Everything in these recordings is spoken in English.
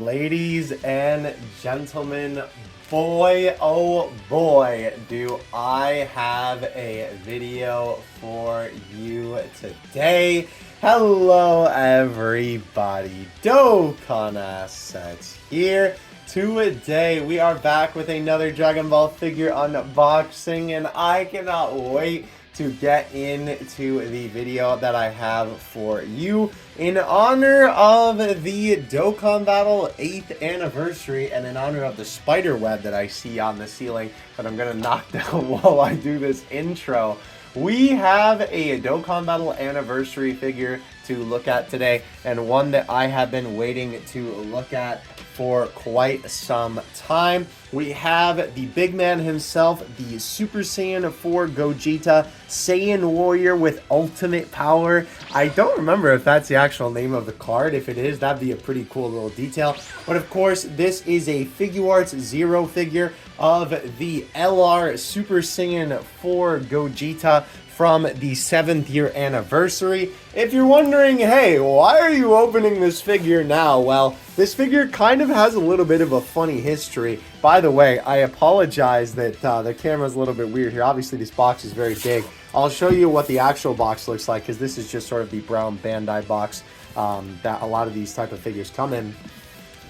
Ladies and gentlemen, boy oh boy, do I have a video for you today. Hello everybody, Dokkan Assets here. Today we are back with another Dragon Ball figure unboxing, and I cannot wait to get into the video that I have for you in honor of the Dokkan Battle 8th anniversary and in honor of the spider web that I see on the ceiling that I'm gonna knock down while I do this intro. We have a Dokkan Battle anniversary figure to look at today, and one that I have been waiting to look at for quite some time. We have the big man himself, the Super Saiyan 4 Gogeta, Saiyan Warrior with ultimate power. I don't remember if that's the actual name of the card. If it is, that'd be a pretty cool little detail. But of course, this is a FIGUARTS Zero figure of the LR Super Saiyan 4 Gogeta from the 7th year anniversary. If you're wondering, hey, why are you opening this figure now? Well, this figure kind of has a little bit of a funny history. By the way, I apologize that the camera's a little bit weird here. Obviously, this box is very big. I'll show you what the actual box looks like, because this is just sort of the brown Bandai box that a lot of these type of figures come in.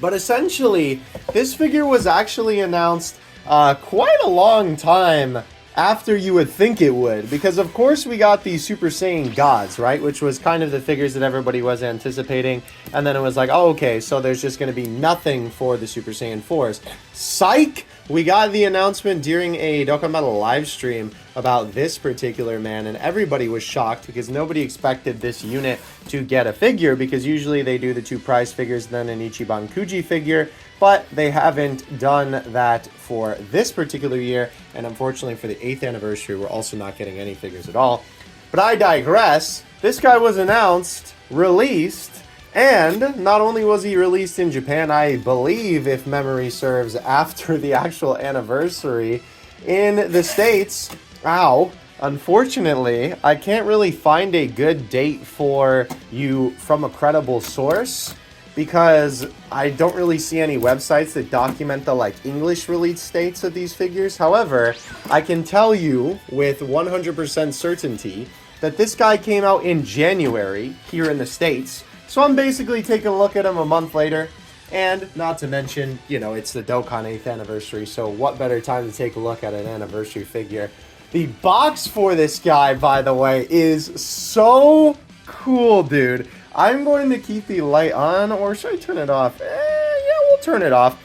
But essentially, this figure was actually announced quite a long time after you would think it would, because of course we got the Super Saiyan Gods, right, which was kind of the figures that everybody was anticipating, and then it was like, oh, okay, so there's just going to be nothing for the Super Saiyan 4s. Psych! We got the announcement during a Dokkan Battle live stream about this particular man, and everybody was shocked because nobody expected this unit to get a figure, because usually they do the two prize figures, then an Ichiban Kuji figure, but they haven't done that for this particular year, and unfortunately for the 8th anniversary, we're also not getting any figures at all. But I digress. This guy was announced, released, and not only was he released in Japan, I believe, if memory serves, after the actual anniversary in the States. Ow. Unfortunately, I can't really find a good date for you from a credible source, because I don't really see any websites that document the English release dates of these figures. However, I can tell you with 100% certainty that this guy came out in January here in the States. So I'm basically taking a look at him a month later, and not to mention, you know, it's the Dokkan 8th anniversary, so what better time to take a look at an anniversary figure. The box for this guy, by the way, is so cool, dude. I'm going to keep the light on, or should I turn it off? Yeah, we'll turn it off.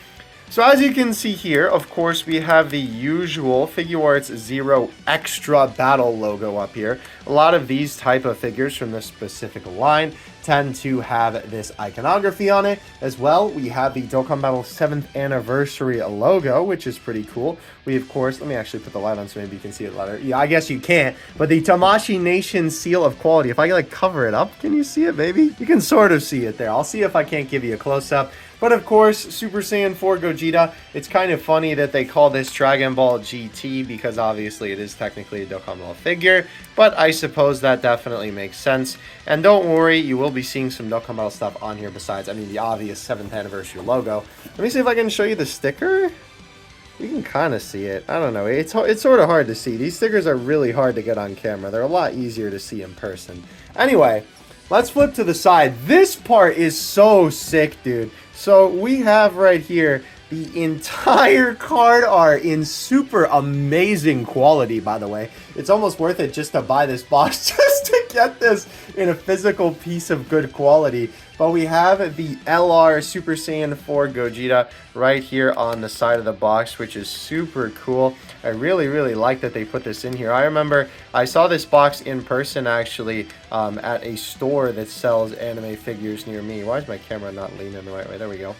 So as you can see here, of course, we have the usual FIGUARTS Zero Extra Battle logo up here. A lot of these type of figures from this specific line tend to have this iconography on it. As well, we have the Dokkan Battle 7th anniversary logo, which is pretty cool. We, of course, let me actually put the light on so maybe you can see it better. Yeah, I guess you can't, but the Tamashii Nation seal of quality. If I cover it up, can you see it, maybe? You can sort of see it there. I'll see if I can't give you a close-up. But of course, Super Saiyan 4 Gogeta, it's kind of funny that they call this Dragon Ball GT, because obviously it is technically a Dokkan Ball figure, but I suppose that definitely makes sense. And don't worry, you will be seeing some Dokkan Battle stuff on here besides, I mean, the obvious 7th anniversary logo. Let me see if I can show you the sticker. You can kind of see it. I don't know. It's sort of hard to see. These stickers are really hard to get on camera. They're a lot easier to see in person. Anyway, let's flip to the side. This part is so sick, dude. So we have right here the entire card art in super amazing quality, by the way. It's almost worth it just to buy this box just to get this in a physical piece of good quality. But we have the LR Super Saiyan 4 Gogeta right here on the side of the box, which is super cool. I really, really like that they put this in here. I remember I saw this box in person, actually, at a store that sells anime figures near me. Why is my camera not leaning the right way? There we go.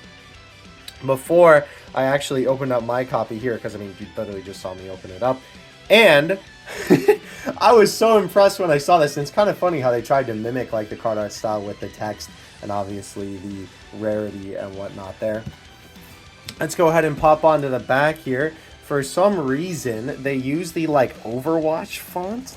Before I actually opened up my copy here, because, I mean, you literally just saw me open it up. And I was so impressed when I saw this. And it's kind of funny how they tried to mimic, the card art style with the text and obviously the rarity and whatnot there. Let's go ahead and pop onto the back here. For some reason, they use the, Overwatch font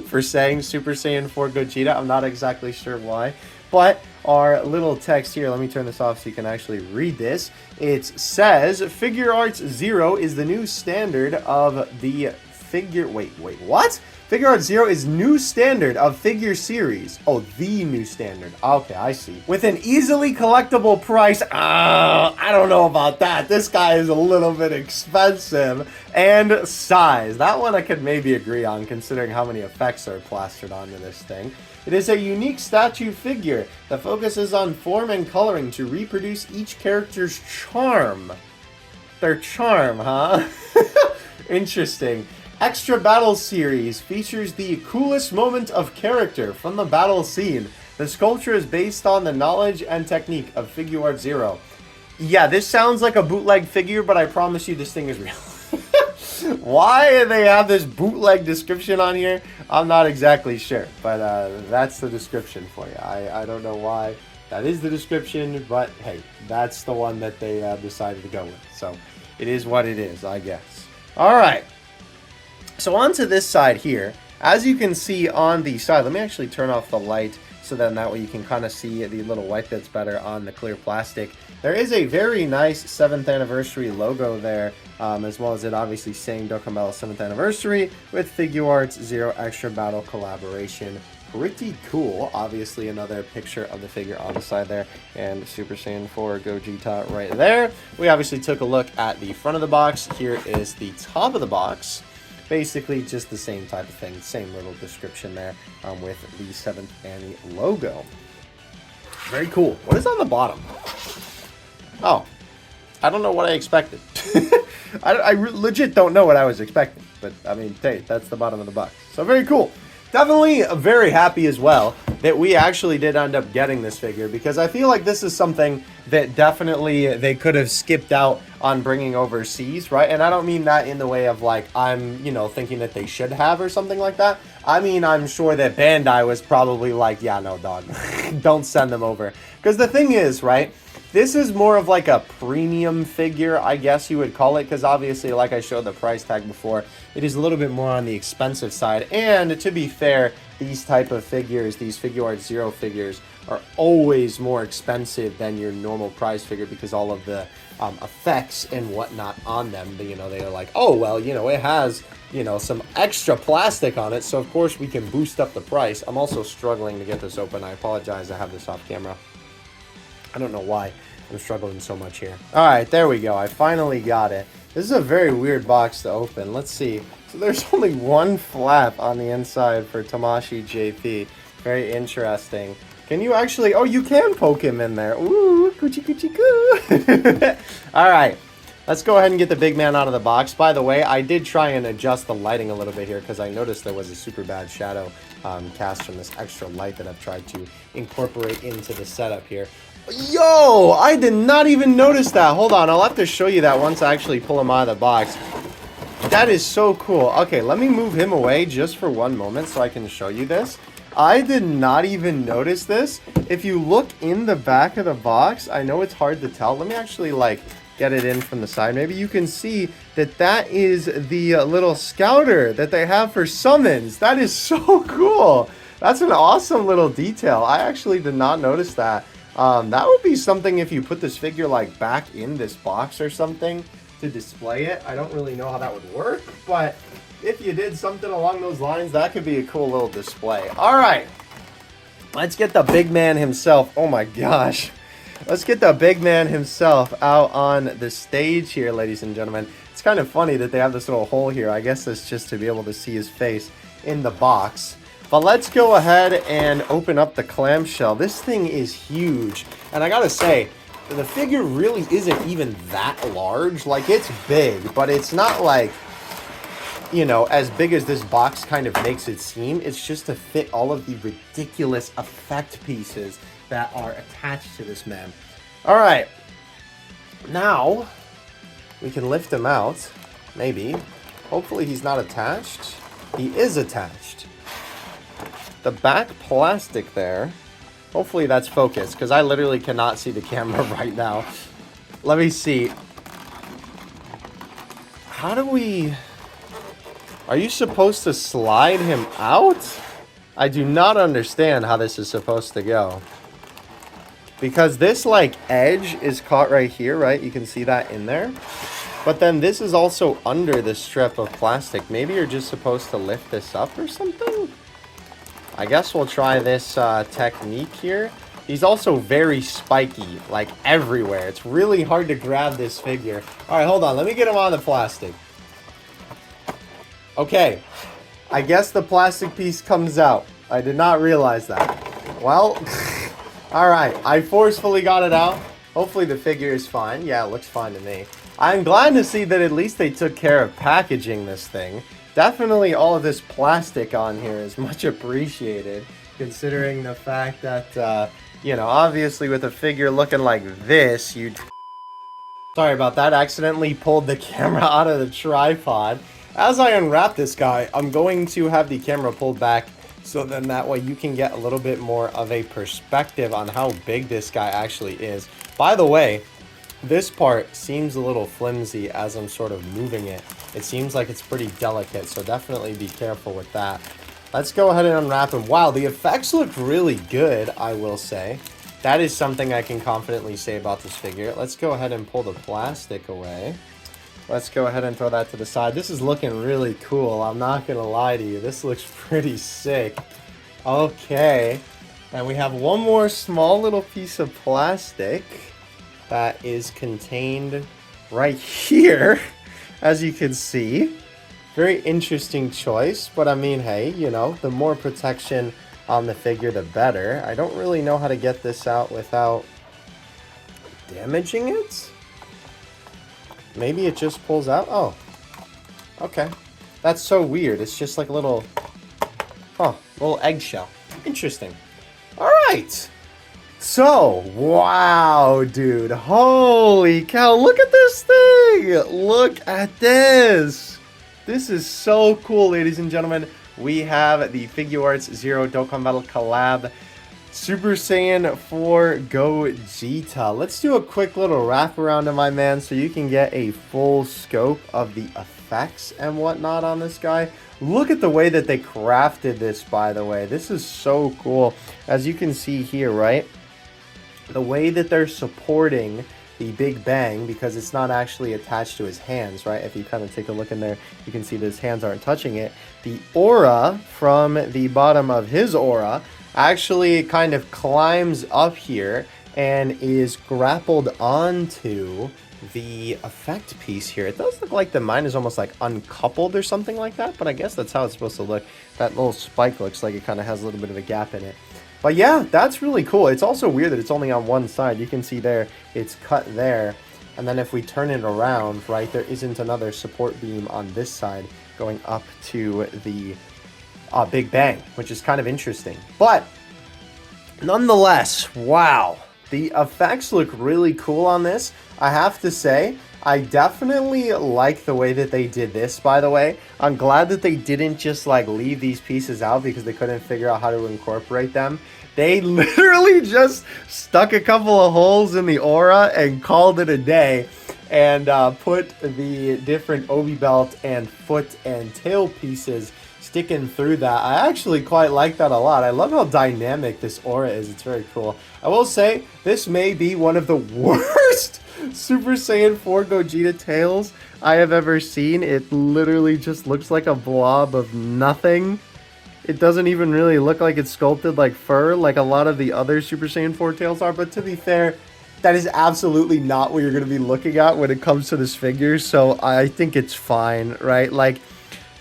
for saying Super Saiyan 4 Gogeta. I'm not exactly sure why. But our little text here, let me turn this off so you can actually read this. It says, FIGUARTS 0 is the new standard of the figure... Wait, what? FIGUARTS 0 is new standard of figure series. Oh, the new standard. Okay, I see. With an easily collectible price. I don't know about that. This guy is a little bit expensive. And size. That one I could maybe agree on, considering how many effects are plastered onto this thing. It is a unique statue figure that focuses on form and coloring to reproduce each character's charm. Their charm, huh? Interesting. Extra Battle Series features the coolest moment of character from the battle scene. The sculpture is based on the knowledge and technique of FIGUARTS 0. Yeah, this sounds like a bootleg figure, but I promise you this thing is real. Why they have this bootleg description on here, I'm not exactly sure. But that's the description for you. I don't know why that is the description, but hey, that's the one that they decided to go with. So it is what it is, I guess. All right. So onto this side here, as you can see on the side, let me actually turn off the light so then that way you can kind of see the little white bits better on the clear plastic. There is a very nice 7th anniversary logo there, as well as it obviously saying Dokkan Battle 7th anniversary with FIGUARTS 0 Extra Battle collaboration. Pretty cool. Obviously another picture of the figure on the side there, and Super Saiyan 4 Gogeta right there. We obviously took a look at the front of the box. Here is the top of the box. Basically just the same type of thing, same little description there with the 7th Annie logo. Very cool. What is on the bottom? Oh, I don't know what I expected. I legit don't know what I was expecting, but I mean, hey, that's the bottom of the box. So very cool. Definitely very happy as well that we actually did end up getting this figure, because I feel like this is something that definitely they could have skipped out on bringing overseas, right? And I don't mean that in the way of like I'm, you know, thinking that they should have or something like that. I mean, I'm sure that Bandai was probably like, yeah, no, dog, don't send them over. Because the thing is, right, this is more of like a premium figure, I guess you would call it, because obviously, like I showed the price tag before, it is a little bit more on the expensive side. And to be fair, these type of figures, these FIGUARTS 0 figures, are always more expensive than your normal price figure, because all of the effects and whatnot on them, you know, they're like, oh, well, you know, it has, you know, some extra plastic on it, so of course we can boost up the price. I'm also struggling to get this open. I apologize, I have this off camera. I don't know why I'm struggling so much here. All right, there we go. I finally got it. This is a very weird box to open. Let's see. So there's only one flap on the inside for Tamashii JP. Very interesting. Can you actually... Oh, you can poke him in there. Ooh, coochie coochie coo. All right. Let's go ahead and get the big man out of the box. By the way, I did try and adjust the lighting a little bit here because I noticed there was a super bad shadow cast from this extra light that I've tried to incorporate into the setup here. Yo, I did not even notice that. Hold on, I'll have to show you that once I actually pull him out of the box. That is so cool. Okay, let me move him away just for one moment so I can show you this. I did not even notice this. If you look in the back of the box, I know it's hard to tell. Let me actually, like, get it in from the side. Maybe you can see that that is the little scouter that they have for summons. That is so cool. That's an awesome little detail. I actually did not notice that. That would be something if you put this figure like back in this box or something to display it. I don't really know how that would work, but if you did something along those lines, that could be a cool little display. All right, let's get the big man himself. Oh my gosh. Let's get the big man himself out on the stage here, ladies and gentlemen. It's kind of funny that they have this little hole here. I guess it's just to be able to see his face in the box. But let's go ahead and open up the clamshell. This thing is huge. And I gotta say, the figure really isn't even that large. Like, it's big, but it's not like, you know, as big as this box kind of makes it seem. It's just to fit all of the ridiculous effect pieces that are attached to this man. All right. Now, we can lift him out. Maybe. Hopefully he's not attached. He is attached. The back plastic there, hopefully that's focused, because I literally cannot see the camera right now. Let me see. How do we... Are you supposed to slide him out? I do not understand how this is supposed to go. because this like edge is caught right here, right? You can see that in there. But then this is also under the strip of plastic. Maybe you're just supposed to lift this up or something? I guess we'll try this technique here. He's also very spiky, like everywhere. It's really hard to grab this figure. All right, hold on. Let me get him on the plastic. Okay. I guess the plastic piece comes out. I did not realize that. Well, all right. I forcefully got it out. Hopefully the figure is fine. Yeah, it looks fine to me. I'm glad to see that at least they took care of packaging this thing. Definitely all of this plastic on here is much appreciated, considering the fact that, you know, obviously with a figure looking like this, you'd... Sorry about that, accidentally pulled the camera out of the tripod. As I unwrap this guy, I'm going to have the camera pulled back so then that way you can get a little bit more of a perspective on how big this guy actually is. By the way, this part seems a little flimsy as I'm sort of moving it. It seems like it's pretty delicate, so definitely be careful with that. Let's go ahead and unwrap him. Wow, the effects look really good, I will say. That is something I can confidently say about this figure. Let's go ahead and pull the plastic away. Let's go ahead and throw that to the side. This is looking really cool. I'm not going to lie to you. This looks pretty sick. Okay. And we have one more small little piece of plastic that is contained right here, as you can see. Very interesting choice, but I mean, hey, you know, the more protection on the figure, the better. I don't really know how to get this out without damaging it. Maybe it just pulls out. Oh, okay. That's so weird. It's just like a little, little eggshell. Interesting. All right. So, wow, dude. Holy cow. Look at this thing. Look at this. This is so cool, ladies and gentlemen. We have the FIGUARTS Zero Dokkan Battle Collab Super Saiyan 4 Gogeta. Let's do a quick little wrap around of my man so you can get a full scope of the effects and whatnot on this guy. Look at the way that they crafted this, by the way. This is so cool. As you can see here, right? The way that they're supporting the Big Bang, because it's not actually attached to his hands, right? If you kind of take a look in there, you can see that his hands aren't touching it. The aura from the bottom of his aura actually kind of climbs up here and is grappled onto the effect piece here. It does look like the mine is almost like uncoupled or something like that, but I guess that's how it's supposed to look. That little spike looks like it kind of has a little bit of a gap in it. But yeah, that's really cool. It's also weird that it's only on one side. You can see there, it's cut there. And then if we turn it around, right, there isn't another support beam on this side going up to the Big Bang, which is kind of interesting. But nonetheless, wow, the effects look really cool on this. I have to say, I definitely like the way that they did this, by the way. I'm glad that they didn't just like leave these pieces out because they couldn't figure out how to incorporate them. They literally just stuck a couple of holes in the aura and called it a day and put the different obi belt and foot and tail pieces sticking through that. I actually quite like that a lot. I love how dynamic this aura is. It's very cool. I will say, this may be one of the worst Super Saiyan 4 Gogeta tails I have ever seen. It literally just looks like a blob of nothing. It doesn't even really look like it's sculpted like fur like a lot of the other Super Saiyan 4 tails are. But to be fair, that is absolutely not what you're going to be looking at when it comes to this figure. So I think it's fine, right? Like,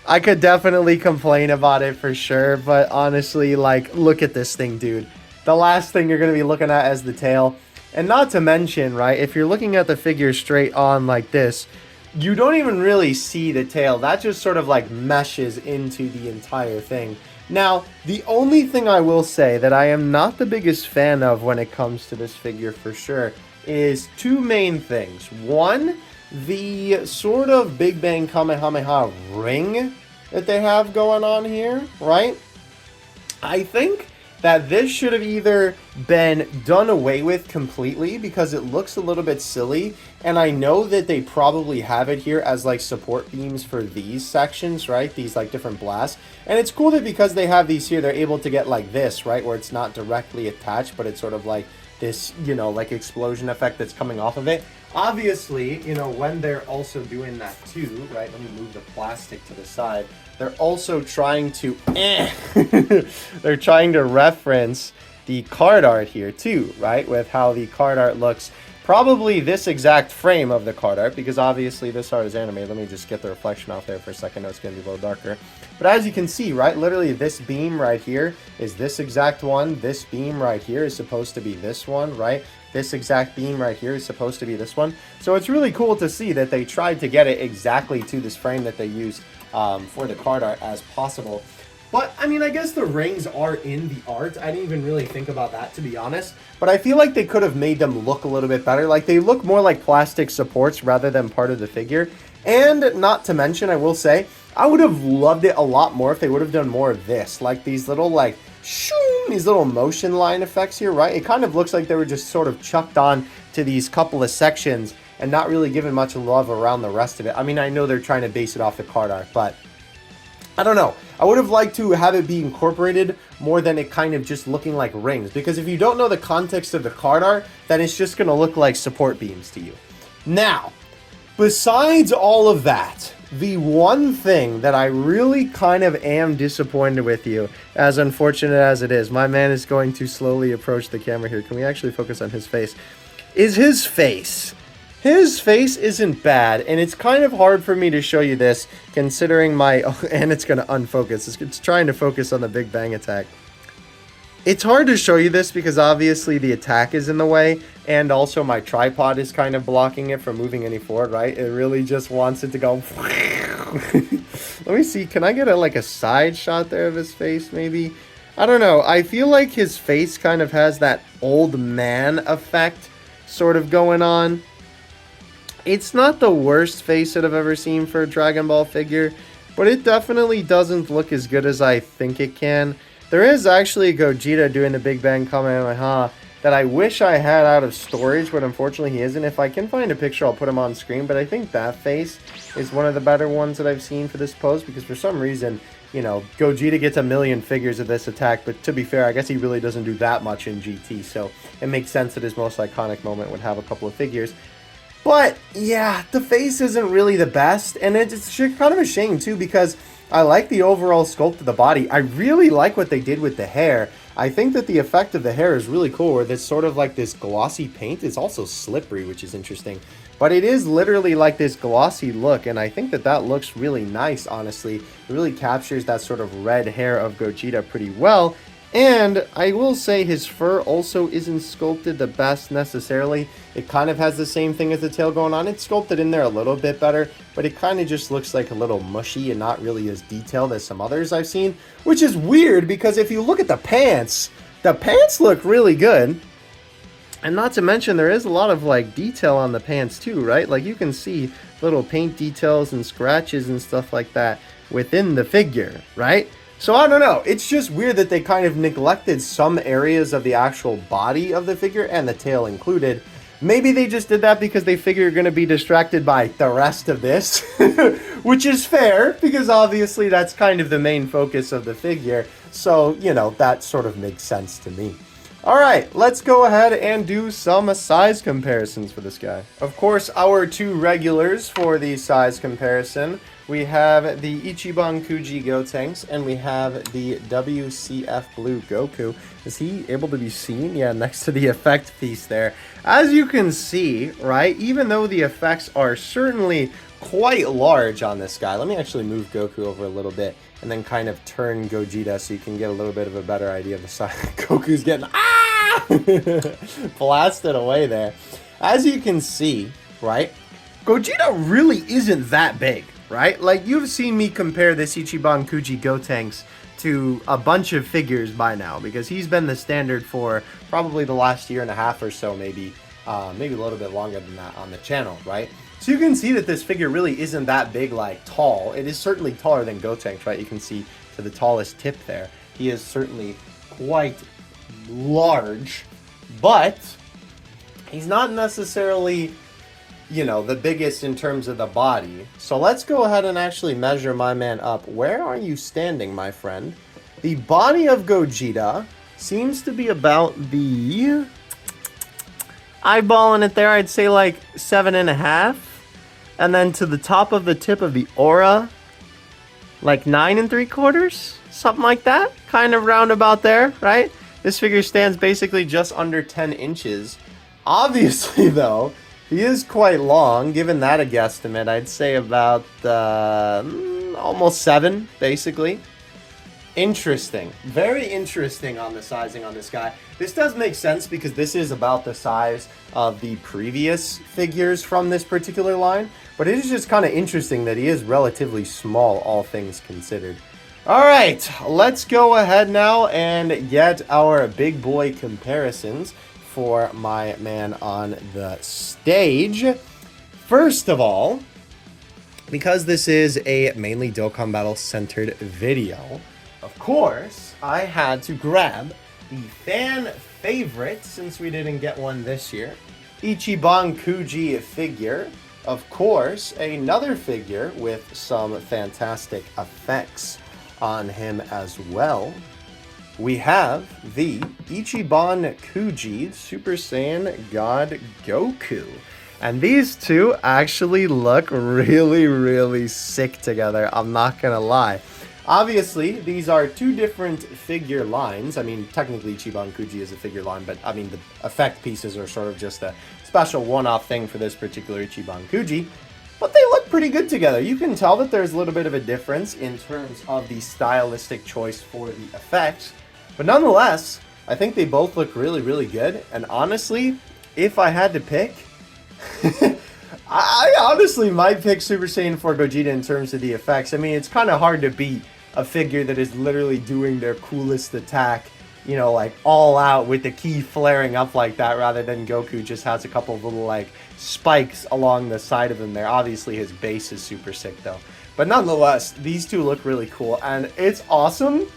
I could definitely complain about it for sure. But honestly, like, look at this thing, dude. The last thing you're going to be looking at is the tail. And not to mention, right, if you're looking at the figure straight on like this, you don't even really see the tail. That just sort of like meshes into the entire thing. Now, the only thing I will say that I am not the biggest fan of when it comes to this figure for sure is two main things. One, the sort of Big Bang Kamehameha ring that they have going on here, right? I think that this should have either been done away with completely because it looks a little bit silly, and I know that they probably have it here as like support beams for these sections, right? These like different blasts. And it's cool that because they have these here, they're able to get like this, right? Where it's not directly attached, but it's sort of like this, you know, like explosion effect that's coming off of it. Obviously, you know, when they're also doing that too, right? Let me move the plastic to the side. They're also trying to, they're trying to reference the card art here too, right? With how the card art looks. Probably this exact frame of the card art, because obviously this art is animated. Let me just get the reflection off there for a second. I know it's going to be a little darker. But as you can see, right, literally this beam right here is this exact one. This beam right here is supposed to be this one, right? This exact beam right here is supposed to be this one. So it's really cool to see that they tried to get it exactly to this frame that they used for the card art as possible. But, I mean, I guess the rings are in the art. I didn't even really think about that, to be honest. But I feel like they could have made them look a little bit better. Like, they look more like plastic supports rather than part of the figure. And not to mention, I will say, I would have loved it a lot more if they would have done more of this. Like, these little, like, shoo, these little motion line effects here, right? It kind of looks like they were just sort of chucked on to these couple of sections and not really given much love around the rest of it. I mean, I know they're trying to base it off the card art, but I don't know. I would have liked to have it be incorporated more than it kind of just looking like rings. Because if you don't know the context of the card art, then it's just going to look like support beams to you. Now, besides all of that, the one thing that I really kind of am disappointed with you, as unfortunate as it is, my man is going to slowly approach the camera here. Can we actually focus on his face? Is his face. His face isn't bad, and it's kind of hard for me to show you this, considering my... Oh, and it's going to unfocus. It's trying to focus on the Big Bang attack. It's hard to show you this because obviously the attack is in the way, and also my tripod is kind of blocking it from moving any forward, right? It really just wants it to go... Let me see. Can I get a side shot there of his face, maybe? I don't know. I feel like his face kind of has that old man effect sort of going on. It's not the worst face that I've ever seen for a Dragon Ball figure, but it definitely doesn't look as good as I think it can. There is actually a Gogeta doing the Big Bang Kamehameha that I wish I had out of storage, but unfortunately he isn't. If I can find a picture, I'll put him on screen, but I think that face is one of the better ones that I've seen for this pose, because for some reason, you know, Gogeta gets a million figures of this attack, but to be fair, I guess he really doesn't do that much in GT, so it makes sense that his most iconic moment would have a couple of figures. But, yeah, the face isn't really the best, and it's kind of a shame, too, because I like the overall sculpt of the body. I really like what they did with the hair. I think that the effect of the hair is really cool, where it's sort of like this glossy paint. It's also slippery, which is interesting. But it is literally like this glossy look, and I think that that looks really nice, honestly. It really captures that sort of red hair of Gogeta pretty well. And I will say his fur also isn't sculpted the best necessarily. It kind of has the same thing as the tail going on. It's sculpted in there a little bit better, but it kind of just looks like a little mushy and not really as detailed as some others I've seen, which is weird because if you look at the pants look really good. And not to mention there is a lot of like detail on the pants too, right? Like you can see little paint details and scratches and stuff like that within the figure, right? So I don't know, it's just weird that they kind of neglected some areas of the actual body of the figure, and the tail included. Maybe they just did that because they figure you're going to be distracted by the rest of this, which is fair, because obviously that's kind of the main focus of the figure. So, you know, that sort of makes sense to me. Alright, let's go ahead and do some size comparisons for this guy. Of course, our two regulars for the size comparison. We have the Ichiban Kuji Gotenks, and we have the WCF Blue Goku. Is he able to be seen? Yeah, next to the effect piece there. As you can see, right, even though the effects are certainly quite large on this guy. Let me actually move Goku over a little bit and then kind of turn Gogeta so you can get a little bit of a better idea of the size. Goku's getting blasted away there. As you can see, right, Gogeta really isn't that big. Right? Like, you've seen me compare this Ichiban Kuji Gotenks to a bunch of figures by now, because he's been the standard for probably the last year and a half or so, maybe a little bit longer than that on the channel, right? So you can see that this figure really isn't that big, like, tall. It is certainly taller than Gotenks, right? You can see to the tallest tip there. He is certainly quite large, but he's not necessarily, you know, the biggest in terms of the body. So let's go ahead and actually measure my man up. Where are you standing, my friend? The body of Gogeta seems to be about the eyeballing it there, I'd say like 7.5. And then to the top of the tip of the aura, like 9.75, something like that. Kind of roundabout there, right? This figure stands basically just under 10 inches. Obviously, though, he is quite long. Given that a guesstimate, I'd say about almost 7, basically. Interesting. Very interesting on the sizing on this guy. This does make sense because this is about the size of the previous figures from this particular line. But it is just kind of interesting that he is relatively small, all things considered. Alright, let's go ahead now and get our big boy comparisons for my man on the stage. First of all, because this is a mainly Dokkan Battle centered video, of course, I had to grab the fan favorite, since we didn't get one this year, Ichiban Kuji figure. Of course, another figure with some fantastic effects on him as well. We have the Ichiban Kuji Super Saiyan God Goku. And these two actually look really, really sick together, I'm not gonna lie. Obviously, these are two different figure lines. I mean, technically Ichiban Kuji is a figure line, but I mean, the effect pieces are sort of just a special one-off thing for this particular Ichiban Kuji. But they look pretty good together. You can tell that there's a little bit of a difference in terms of the stylistic choice for the effects. But nonetheless, I think they both look really, really good. And honestly, if I had to pick, I honestly might pick Super Saiyan 4 Gogeta in terms of the effects. I mean, it's kind of hard to beat a figure that is literally doing their coolest attack, you know, like all out with the ki flaring up like that, rather than Goku just has a couple of little like spikes along the side of him there. Obviously his base is super sick though. But nonetheless, these two look really cool, and it's awesome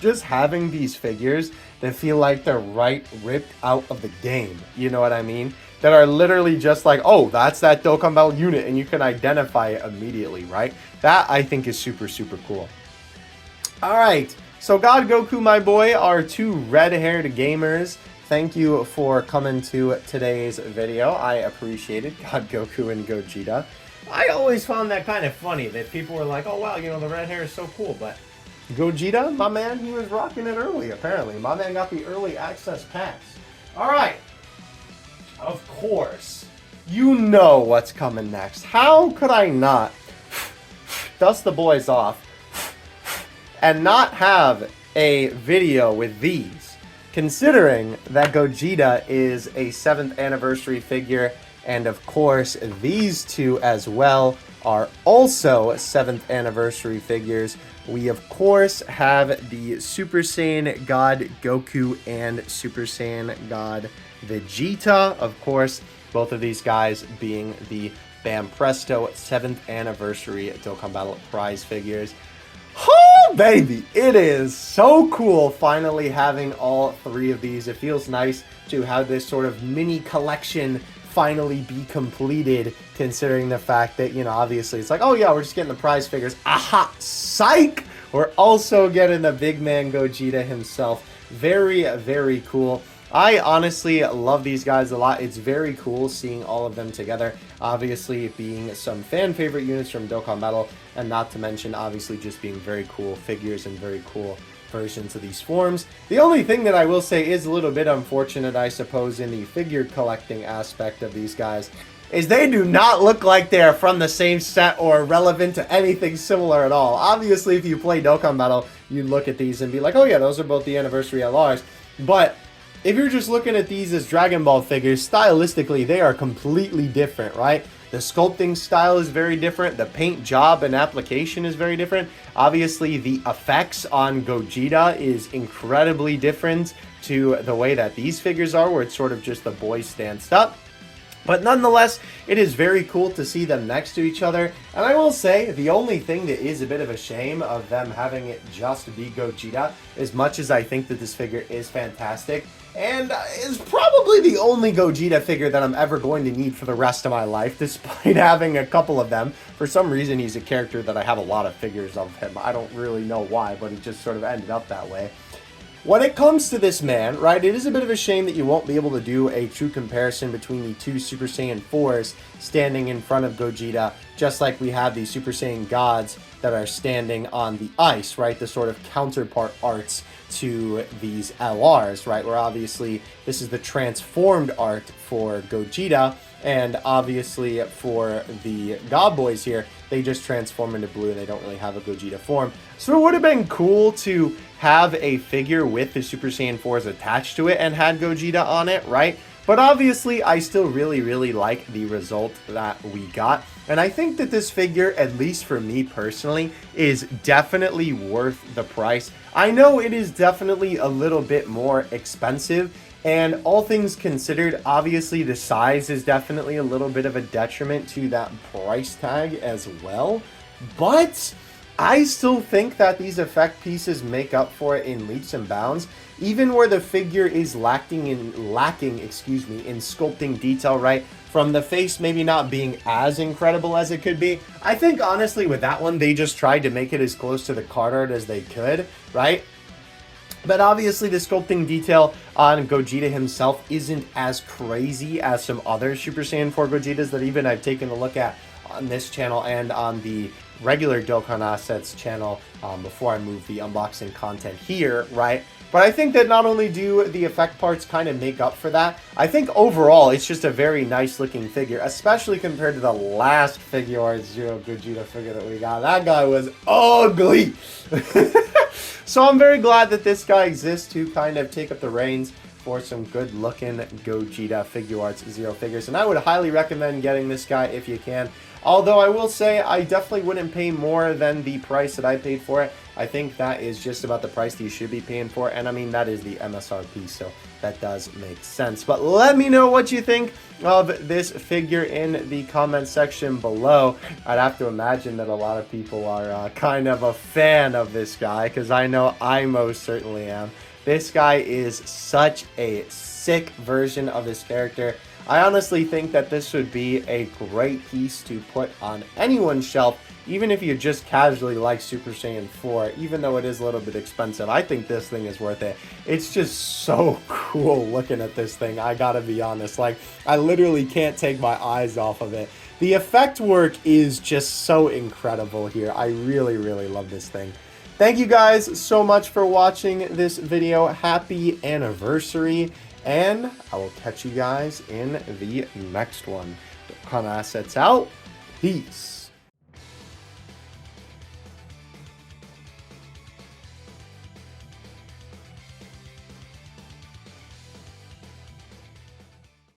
just having these figures that feel like they're ripped out of the game. You know what I mean? That are literally just like, oh, that's that Dokkan Battle unit, and you can identify it immediately, right? That I think is super, super cool. Alright, so God Goku, my boy, are two red-haired gamers. Thank you for coming to today's video. I appreciate it, God Goku and Gogeta. I always found that kind of funny, that people were like, oh wow, you know, the red hair is so cool, but Gogeta, my man, he was rocking it early, apparently. My man got the early access pass. Alright. Of course, you know what's coming next. How could I not dust the boys off and not have a video with these, considering that Gogeta is a 7th anniversary figure, and of course these two as well are also 7th anniversary figures. We of course have the Super Saiyan God Goku and Super Saiyan God Vegeta, of course, both of these guys being the Bam Presto 7th anniversary Dokkan Battle prize figures. Oh, baby, it is so cool finally having all three of these. It feels nice to have this sort of mini collection finally be completed, considering the fact that, you know, obviously it's like, oh yeah, we're just getting the prize figures. Aha, psych! We're also getting the big man Gogeta himself. Very, very cool. I honestly love these guys a lot. It's very cool seeing all of them together. Obviously being some fan favorite units from Dokkan Battle, and not to mention obviously just being very cool figures and very cool versions of these forms. The only thing that I will say is a little bit unfortunate, I suppose, in the figure collecting aspect of these guys, is they do not look like they're from the same set or relevant to anything similar at all. Obviously, if you play Dokkan Battle, you look at these and be like, oh yeah, those are both the anniversary LRs. But if you're just looking at these as Dragon Ball figures, stylistically, they are completely different, right? The sculpting style is very different. The paint job and application is very different. Obviously, the effects on Gogeta is incredibly different to the way that these figures are, where it's sort of just the boy stanced up. But nonetheless, it is very cool to see them next to each other. And I will say, the only thing that is a bit of a shame of them having it just be Gogeta, as much as I think that this figure is fantastic, and is probably the only Gogeta figure that I'm ever going to need for the rest of my life, despite having a couple of them. For some reason, he's a character that I have a lot of figures of him. I don't really know why, but it just sort of ended up that way. when it comes to this man, right, it is a bit of a shame that you won't be able to do a true comparison between the two Super Saiyan 4s standing in front of Gogeta, just like we have the Super Saiyan gods that are standing on the ice, right, the sort of counterpart arts to these LRs, right, where obviously this is the transformed art for Gogeta, and obviously for the God Boys here, they just transform into blue and they don't really have a Gogeta form. So it would have been cool to have a figure with the Super Saiyan 4s attached to it and had Gogeta on it, right? But obviously, I still really like the result that we got. And I think that this figure, at least for me personally, is definitely worth the price. I know it is definitely a little bit more expensive. And all things considered, obviously the size is definitely a little bit of a detriment to that price tag as well. But I still think that these effect pieces make up for it in leaps and bounds, even where the figure is lacking in sculpting detail, right? From the face maybe not being as incredible as it could be. I think honestly with that one, they just tried to make it as close to the card art as they could, right? But obviously the sculpting detail on Gogeta himself isn't as crazy as some other Super Saiyan 4 Gogetas that even I've taken a look at on this channel and on the regular Dokkan Assets channel before I move the unboxing content here, right? But I think that not only do the effect parts kind of make up for that, I think overall it's just a very nice looking figure, especially compared to the last FIGUARTS Zero Gogeta figure that we got. That guy was ugly! So I'm very glad that this guy exists to kind of take up the reins for some good looking Gogeta FIGUARTS Zero figures. And I would highly recommend getting this guy if you can. Although I will say I definitely wouldn't pay more than the price that I paid for it. I think that is just about the price that you should be paying for. And I mean, that is the MSRP, so that does make sense. But let me know what you think of this figure in the comment section below. I'd have to imagine that a lot of people are kind of a fan of this guy, because I know I most certainly am. This guy is such a sick version of this character. I honestly think that this would be a great piece to put on anyone's shelf, even if you just casually like Super Saiyan 4, even though it is a little bit expensive. I think this thing is worth it. It's just so cool looking at this thing, I gotta be honest. Like, I literally can't take my eyes off of it. The effect work is just so incredible here. I really love this thing. Thank you guys so much for watching this video. Happy anniversary. And I will catch you guys in the next one. Dokkan Assets out. Peace.